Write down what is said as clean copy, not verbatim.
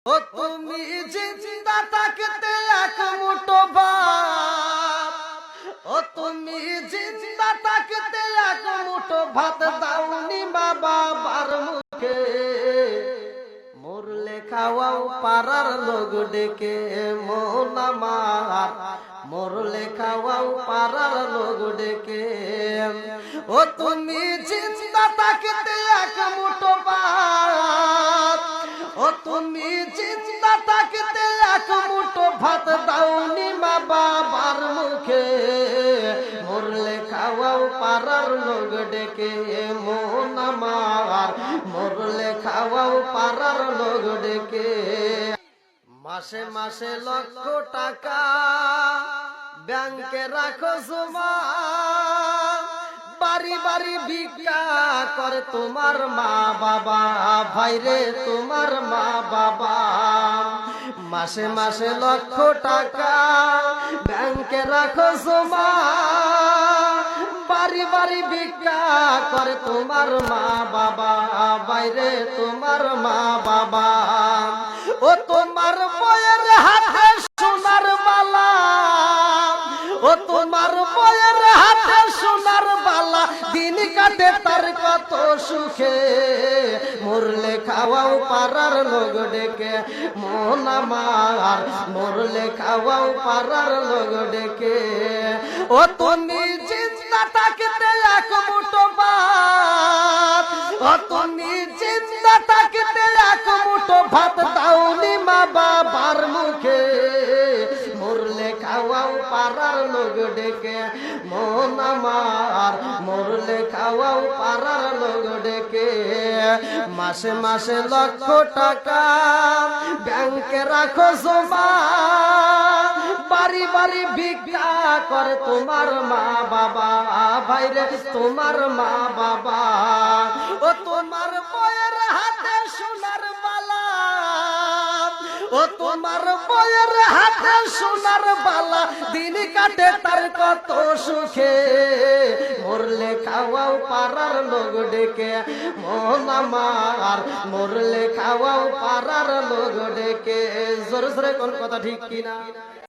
ও তুমি জিন্দা থাকতে এক মুঠো ভাত, ও তুমি জিন্দা থাকতে এক মুঠো ভাত দাওনি মা বাবার মুখে, মরলে খাওয়াও পাড়ার লোক ডেকে মন আমার, মরলে খাওয়াও পাড়ার লোক ডেকে। ও তুমি জিন্দা থাকতে এক মুঠো ভাত, ও তুমি জিন্দা থাকতে এক মুঠো ভাত দাওনি মা বাবার মুখে, মরলে খাওয়াও পাড়ার লোক ডেকে মন আমার, মরলে খাওয়াও পাড়ার লোক ডেকে। মাসে মাসে লক্ষ টাকা ব্যাংকে রাখো জমা, বাড়ি বাড়ি ভিক্ষা করে তোমার মা বাবা, ভাইরে তোমার মা বাবা। মাসে মাসে লক্ষ টাকা ব্যাংকে রাখো জমা, বাড়ি বাড়ি ভিক্ষা করে তোমার মা বাবা, ভাইরে তোমার মা বাবা। ও তোমার বয়ের হাতে সোনার বালা, ও তোমার বয়ের হাতে সোনার বালা, দিন কাটে তার কত সুখে, মরলে খাওয়াও পাড়ার লোক ডেকে মন আমার, মরলে খাওয়াও পাড়ার লোক ডেকে। ও তুমি জিন্দা থাকতে এক মুঠো ভাত, ও তুমি জিন্দা থাকতে এক মুঠো ভাত দাওনি মা বাবার মুখে, মরলে খাওয়াও পাড়ার লোক ডেকে মন আমার, মরলে খাওয়াও পাড়ার লোক ডেকে। মাসে মাসে লক্ষ টাকা ব্যাংকে রাখো জমা, বাড়ি বাড়ি ভিক্ষা করে তোমার মা বাবা, ভাইরে তোমার মা বাবা। ও তোমার বয়ের হাতে সোনার বালা, ও তোমার বয়ের হাতে সোনার বালা, দিন কাটে তার কত সুখে, মরলে খাওয়াও পাড়ার লোক ডেকে মন আমার, মরলে খাওয়াও পাড়ার লোক ডেকে। জোরে জোরে কোন কথা ঠিক কিনা?